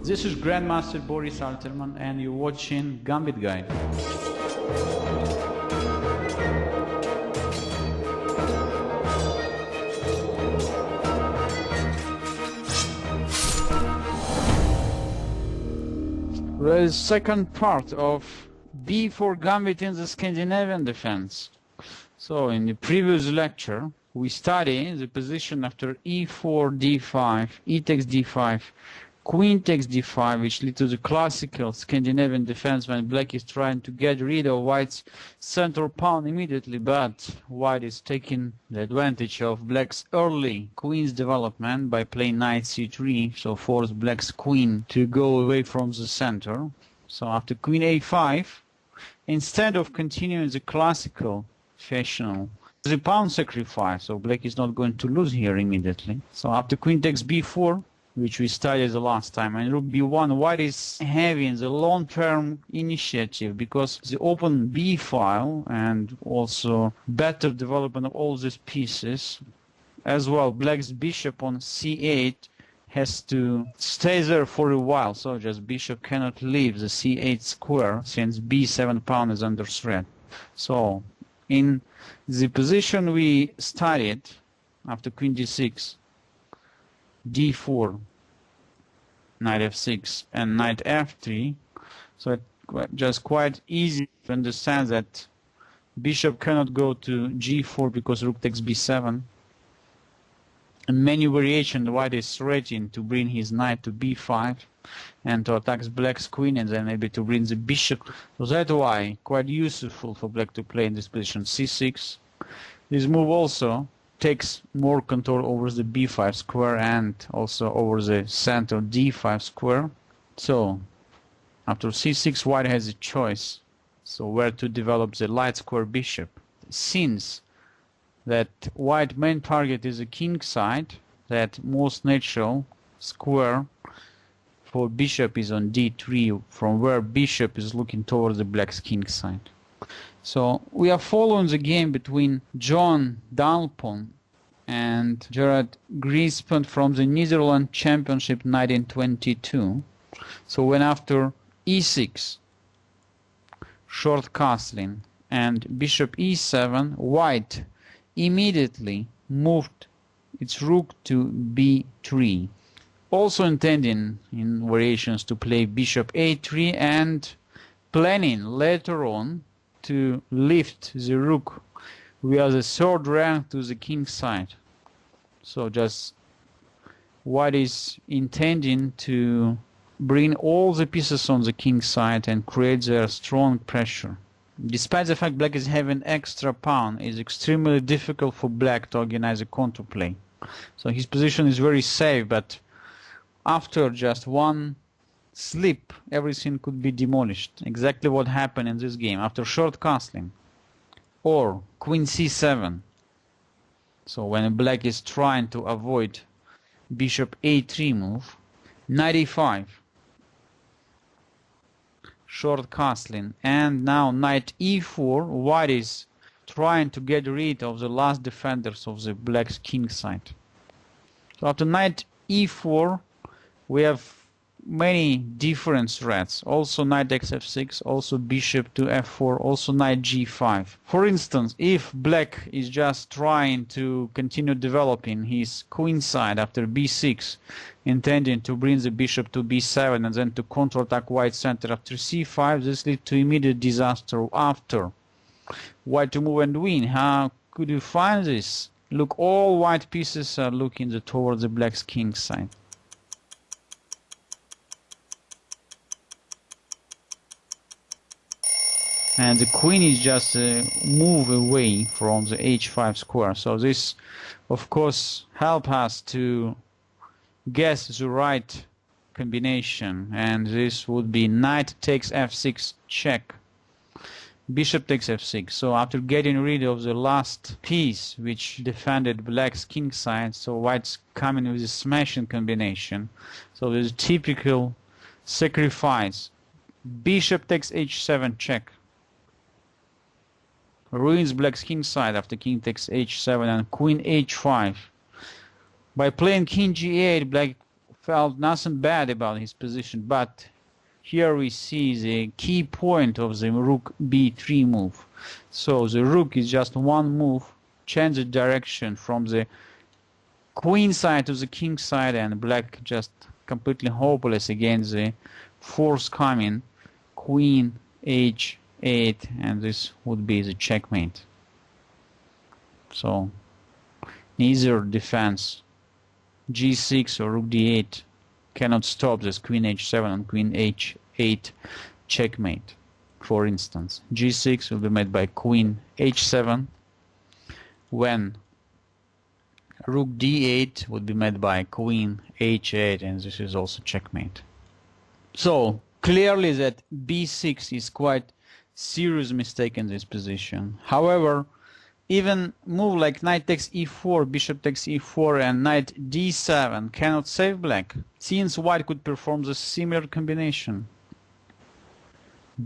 This is Grandmaster Boris Alterman and you're watching Gambit Guide. The second part of b4 Gambit in the Scandinavian defense. So in the previous lecture we studied the position after e4, d5, e takes d5, queen takes d5, which leads to the classical Scandinavian defense when black is trying to get rid of white's central pawn immediately, but white is taking the advantage of black's early queen's development by playing knight c3, so force black's queen to go away from the center. So after queen a5, instead of continuing the classical fashion, the pawn sacrifice, so black is not going to lose here immediately. So after queen takes b4, which we studied the last time, and rook b1, white is having the long-term initiative because the open b file and also better development of all these pieces. As well, black's bishop on c8 has to stay there for a while, so just bishop cannot leave the c8 square since b7 pawn is under threat. So in the position we studied after queen d6, d4, knight f6 and knight f3, so it's just quite easy to understand that bishop cannot go to g4 because rook takes b7, and many variations white is threatening to bring his knight to b5 and to attack black's queen and then maybe to bring the bishop. So that's why quite useful for black to play in this position c6. This move also takes more control over the b5 square and also over the center d5 square. So after c6 white has a choice, so where to develop the light square bishop. Since that white main target is the king side, that most natural square for bishop is on d3, from where bishop is looking towards the black's king side. So we are following the game between John Dalpon and Gerard Griesband from the Netherlands Championship 1922. So when after e6, short castling, and bishop e7, white immediately moved its rook to b3. Also intending in variations to play bishop a3 and planning later on to lift the rook via the third rank to the king side. So just white is intending to bring all the pieces on the king side and create their strong pressure. Despite the fact black is having extra pawn, it's extremely difficult for black to organize a counterplay. So his position is very safe, but after just one slip, everything could be demolished. Exactly what happened in this game after short castling. Or queen c7. So when black is trying to avoid bishop a3 move, knight e5. Short castling, and now knight e4, white is trying to get rid of the last defenders of the black's king side. So after knight e4 we have many different threats. Also knight takes f6, also bishop to f4, also knight g5. For instance, if black is just trying to continue developing his queen side after b6, intending to bring the bishop to b7 and then to counterattack white center after c5, this leads to immediate disaster after white to move and win. How could you find this? Look, all white pieces are looking towards the black's king side. And the queen is just a move away from the h5 square. So this, of course, help us to guess the right combination. And this would be knight takes f6 check. Bishop takes f6. So after getting rid of the last piece which defended black's king side, so white's coming with a smashing combination. So there's a typical sacrifice. Bishop takes h7 check. Ruins black's king side after king takes h7 and queen h5. By playing king g8, black felt nothing bad about his position, but here we see the key point of the rook b3 move. So the rook is just one move, change the direction from the queen side to the king side, and black just completely hopeless against the forthcoming queen h8, and this would be the checkmate. So neither defense g6 or rook d8 cannot stop this queen h7 and queen h8 checkmate. For instance, g6 will be made by queen h7, when rook d8 would be made by queen h8, and this is also checkmate. So clearly that b6 is quite serious mistake in this position. However, even move like knight takes e4, bishop takes e4, and knight d7 cannot save black, since white could perform the similar combination.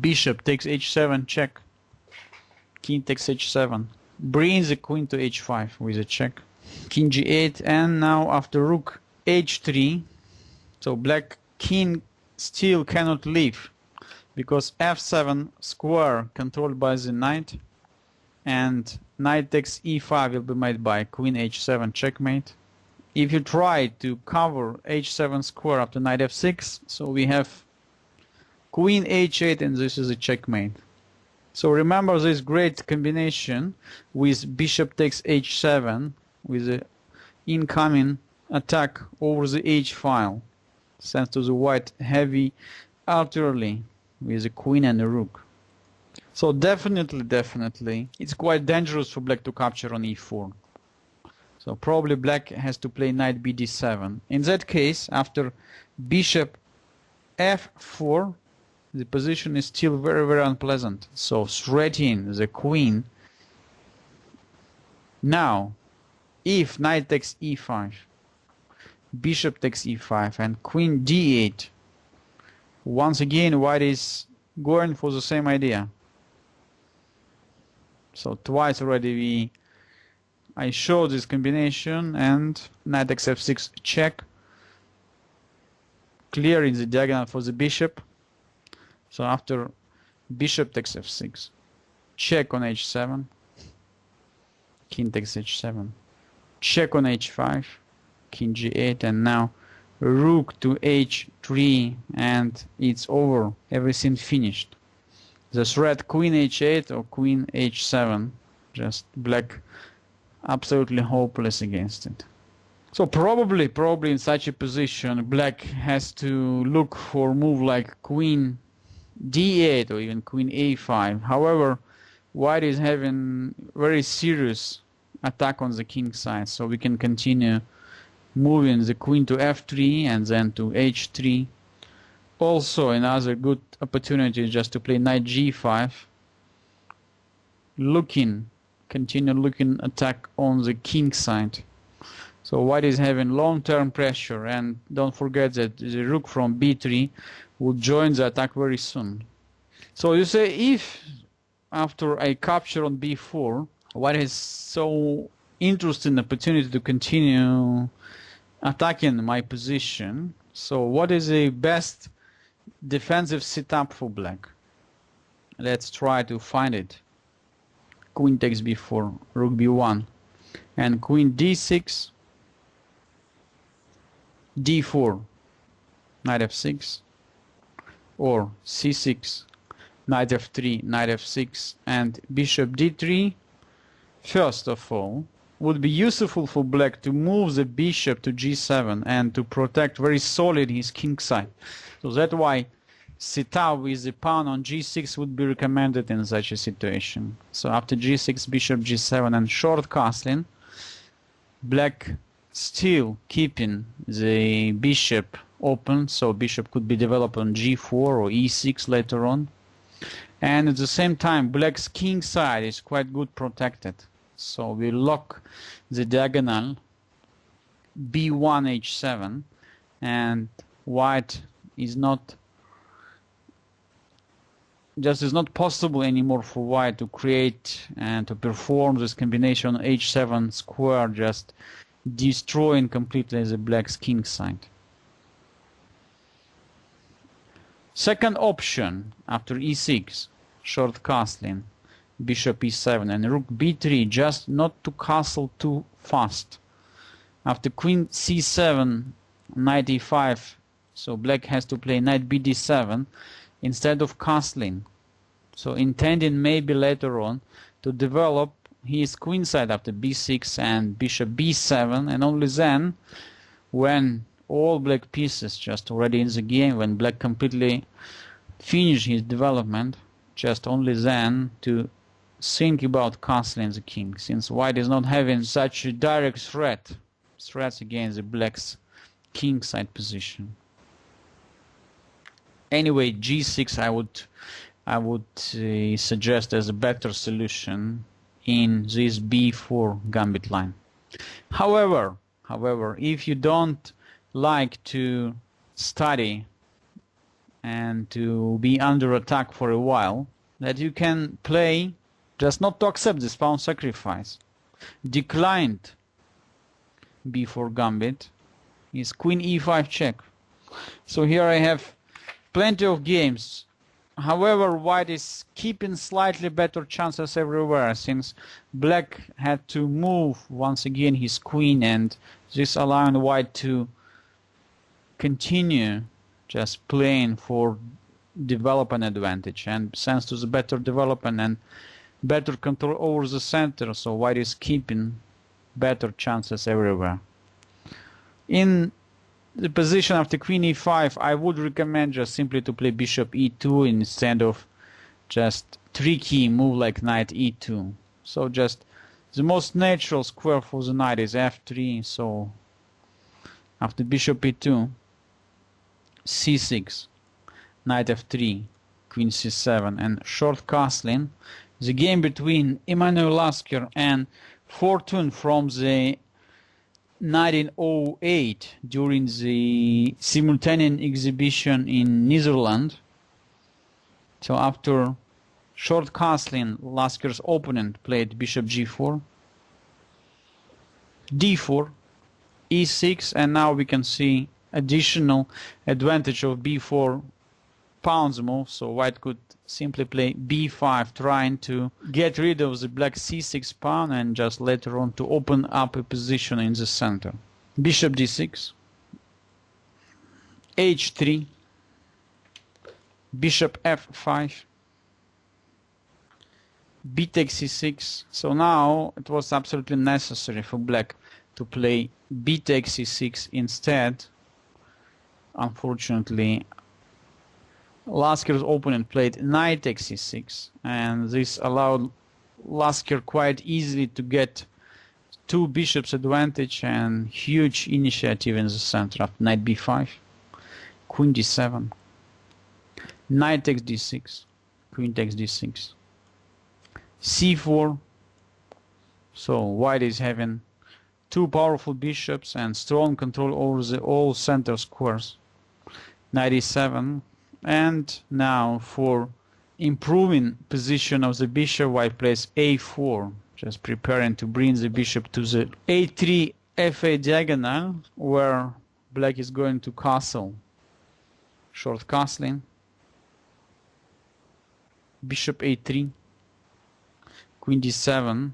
Bishop takes h7, check. King takes h7. Brings the queen to h5 with a check. King g8, and now after rook h3, so black king still cannot leave, because f7 square controlled by the knight, and knight takes e5 will be made by queen h7 checkmate. If you try to cover h7 square after knight f6, so we have queen h8, and this is a checkmate. So remember this great combination with bishop takes h7 with the incoming attack over the h file, sent to the white heavy artillery with the queen and the rook. So definitely it's quite dangerous for black to capture on e4. So probably black has to play knight bd7. In that case, after bishop f4, the position is still very unpleasant. So threatening the queen. Now, if knight takes e5, bishop takes e5, and queen d8, once again white is going for the same idea. So twice already I showed this combination, and knight takes f6 check, clearing the diagonal for the bishop. So after bishop takes f6, check on h7, king takes h7, check on h5, king g8, and now rook to h3, and it's over, everything finished. The threat queen h8 or queen h7, just black absolutely hopeless against it. So probably in such a position black has to look for a move like queen d8 or even queen a5. However, white is having very serious attack on the king side, so we can continue moving the queen to f3 and then to h3. Also another good opportunity is just to play knight g5, continue looking attack on the king side. So white is having long-term pressure, and don't forget that the rook from b3 will join the attack very soon. So you say, if after a capture on b4, white has so interesting opportunity to continue attacking my position, so what is the best defensive setup for black? Let's try to find it. Queen takes b4, rook b1, and queen d6, d4, knight f6, or c6, knight f3, knight f6, and bishop d3. First of all, would be useful for black to move the bishop to g7 and to protect very solid his king side. So that's why setup with the pawn on g6 would be recommended in such a situation. So after g6, bishop g7 and short castling, black still keeping the bishop open, so bishop could be developed on g4 or e6 later on. And at the same time, black's king side is quite good protected. So we lock the diagonal b1 h7, and white is not possible anymore for white to create and to perform this combination h7 square, just destroying completely the black's king side. Second option after e6, short castling, bishop e7 and rook b3, just not to castle too fast. After queen c7, knight e5, so black has to play knight bd7 instead of castling. So intending maybe later on to develop his queenside after b6 and bishop b7, and only then, when all black pieces just already in the game, when black completely finish his development, just only then to think about castling the king, since white is not having such a direct threats against the black's king side position. Anyway, g6 I would suggest as a better solution in this b4 gambit line. However, if you don't like to study and to be under attack for a while, that you can play just not to accept this pawn sacrifice. Declined b4 gambit is queen e5 check. So here I have plenty of games. However, white is keeping slightly better chances everywhere, since black had to move once again his queen, and this allowing white to continue just playing for development advantage, and thanks to the better development and better control over the center, so white is keeping better chances everywhere. In the position after queen e5, I would recommend just simply to play bishop e2 instead of just tricky move like knight e2. So just the most natural square for the knight is f3, so after bishop e2, c6, knight f3, queen c7, and short castling. The game between Emanuel Lasker and Fortune from the 1908 during the simultaneous exhibition in Netherlands. So after short castling, Lasker's opponent played bishop g4, d4, e6, and now we can see additional advantage of b4 pawns move, so white could simply play b5, trying to get rid of the black c6 pawn and just later on to open up a position in the center. Bishop d6, h3, bishop f5, b takes c6. So now it was absolutely necessary for black to play b takes c6 instead. Unfortunately, Lasker's opponent played knight takes c6, and this allowed Lasker quite easily to get two bishops advantage and huge initiative in the center after knight b5, queen d7, knight takes d6, queen takes d6, c4. So white is having two powerful bishops and strong control over the all center squares. Knight e7, and now for improving position of the bishop, white plays a4, just preparing to bring the bishop to the a3 f8 diagonal, where black is going to castle. Short castling, bishop a3, queen d7,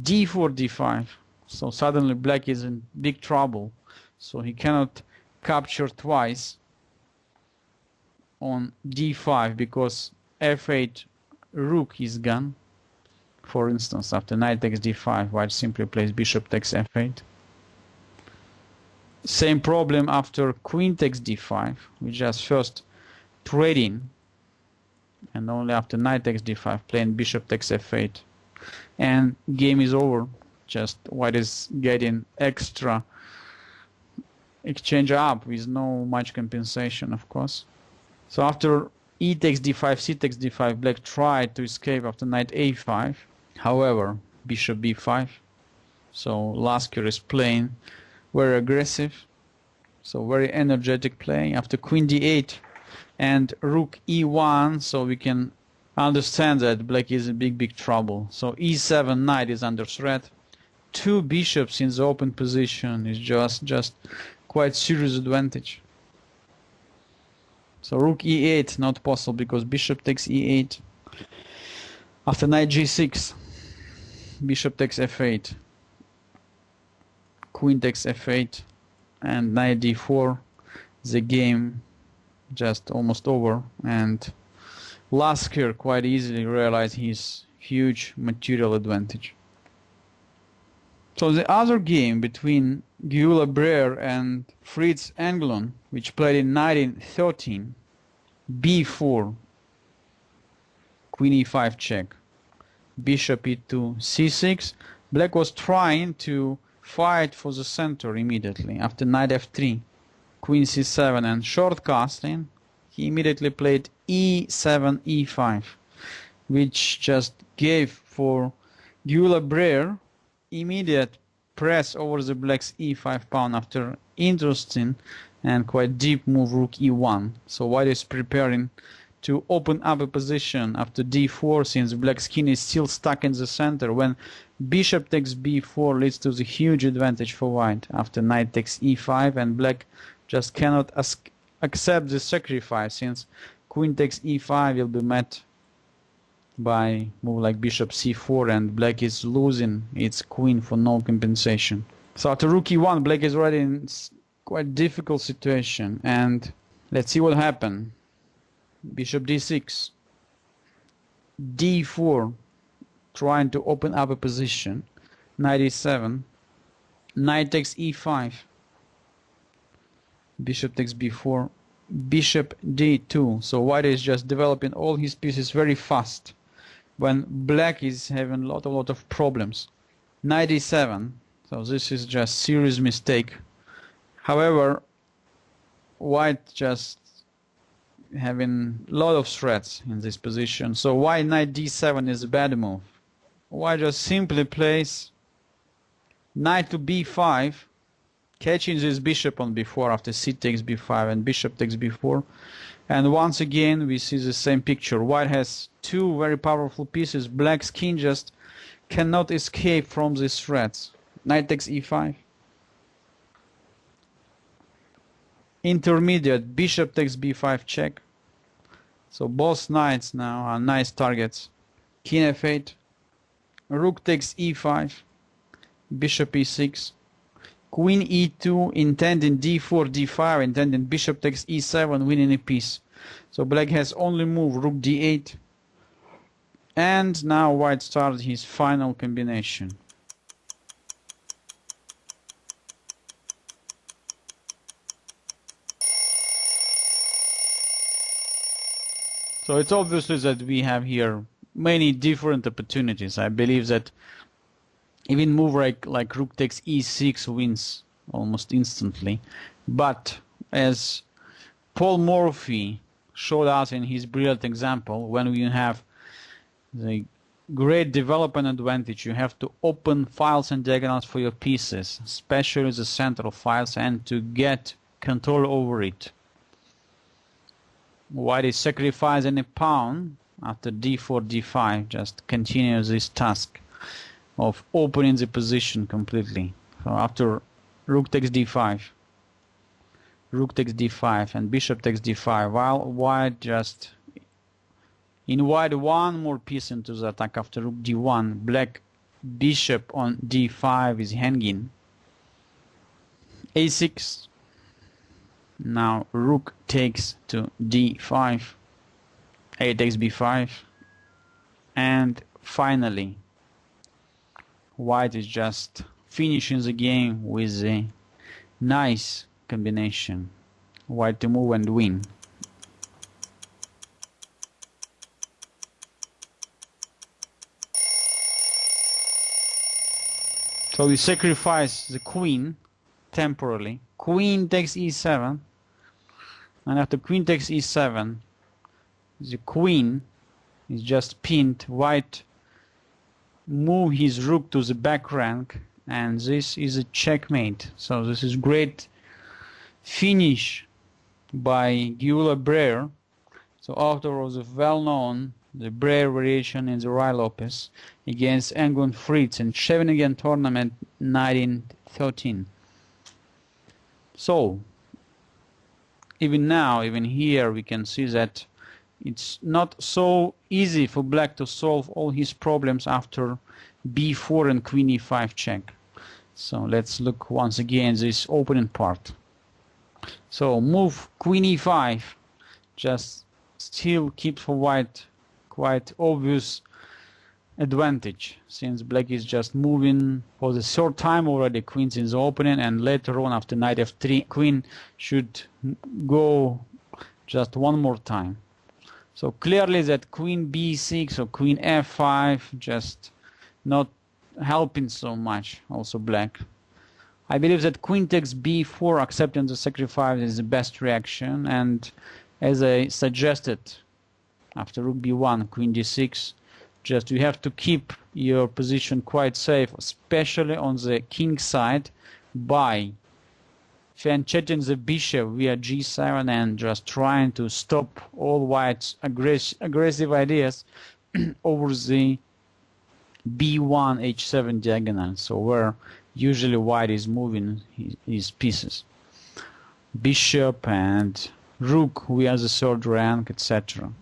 d4 d5. So suddenly black is in big trouble, so he cannot capture twice on d5 because f8 rook is gone. For instance, after knight takes d5, white simply plays bishop takes f8. Same problem after queen takes d5. We just first trading, and only after knight takes d5 playing bishop takes f8, and game is over. Just white is getting extra exchange up with no much compensation, of course. So after e takes d5, c takes d5, black tried to escape after knight a5. However, bishop b5. So Lasker is playing very aggressive, so very energetic play. After queen d8 and rook e1, so we can understand that black is in big trouble. So e7, knight is under threat. Two bishops in the open position is just quite serious advantage. So rook e8 not possible because bishop takes e8. After knight g6, bishop takes f8, queen takes f8, and knight d4. The game just almost over, and Lasker quite easily realized his huge material advantage. So the other game between Gyula Breer and Fritz Englund, which played in 1913, b4, queen e5 check, bishop e2, c6. Black was trying to fight for the center immediately. After knight f3, queen c7 and short casting, he immediately played e7, e5, which just gave for Gyula Breer immediate press over the black's e5 pawn after interesting and quite deep move rook e1. So white is preparing to open up a position after d4, since black's king is still stuck in the center. When bishop takes b4 leads to the huge advantage for white after knight takes e5, and black just cannot accept the sacrifice, since queen takes e5 will be met by move like bishop c4, and black is losing its queen for no compensation. So after rook e1, black is already in quite difficult situation, and let's see what happened. Bishop d6, d4, trying to open up a position, knight e7, knight takes e5, bishop takes b4, bishop d2. So white is just developing all his pieces very fast when black is having a lot of problems. Knight e7, so this is just serious mistake. However, white just having a lot of threats in this position. So why knight d7 is a bad move? White just simply plays knight to b5, catching this bishop on b4 after c takes b5 and bishop takes b4. And once again we see the same picture. White has two very powerful pieces. Black's king just cannot escape from these threats. Knight takes e5. Intermediate, bishop takes b5 check. So both knights now are nice targets. King f8, rook takes e5, bishop e6, queen e2, intending d4, d5, intending bishop takes e7, winning a piece. So black has only move rook d8, and now white starts his final combination. So it's obviously that we have here many different opportunities. I believe that even move like rook takes e6 wins almost instantly. But as Paul Morphy showed us in his brilliant example, when you have the great development advantage, you have to open files and diagonals for your pieces, especially the central files, and to get control over it. White is sacrificing a pawn after d4, d5, just continues this task of opening the position completely. So after rook takes d5, rook takes d5, and bishop takes d5, while white just invite one more piece into the attack after rook d1. Black bishop on d5 is hanging. a6. Now rook takes to d5, a takes b5, and finally white is just finishing the game with a nice combination. White to move and win. So we sacrifice the queen temporarily. Queen takes e7, and after queen takes e7, the queen is just pinned. White move his rook to the back rank, and this is a checkmate. So this is great finish by Gyula Breer. So after was well-known the Breer variation in the Rai Lopez against Englund Fritz in Scheveningen tournament 1913. So even now, even here, we can see that it's not so easy for black to solve all his problems after b4 and queen e5 check. So let's look once again this opening part. So move queen e5 just still keeps for white quite obvious advantage, since black is just moving for the third time already. Queen's in the opening, and later on after knight f3 queen should go just one more time. So clearly that queen b6 or queen f5 just not helping so much also black. I believe that queen takes b4 accepting the sacrifice is the best reaction, and as I suggested after rook b1 queen d6, just you have to keep your position quite safe, especially on the king side, by fianchetting the bishop via g7 and just trying to stop all white's aggressive ideas over the b1 h7 diagonal, so where usually white is moving his pieces, bishop and rook via the third rank, etc.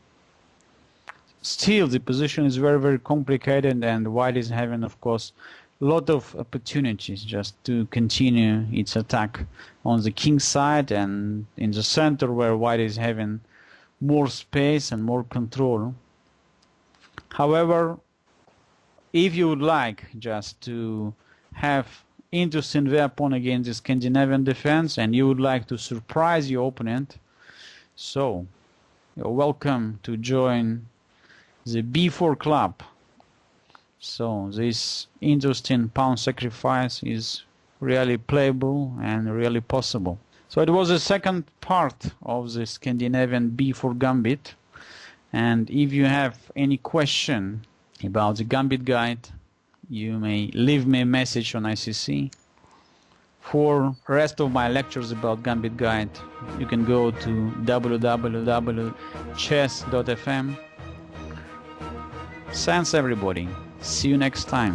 Still, the position is very, very complicated, and white is having, of course, a lot of opportunities just to continue its attack on the king side and in the center, where white is having more space and more control. However, if you would like just to have interesting weapon against the Scandinavian defense and you would like to surprise your opponent, so you're welcome to join the b4 club. So this interesting pawn sacrifice is really playable and really possible. So it was the second part of the Scandinavian b4 gambit, and if you have any question about the gambit guide, you may leave me a message on ICC. For the rest of my lectures about gambit guide, you can go to www.chess.fm. Thanks everybody. See you next time.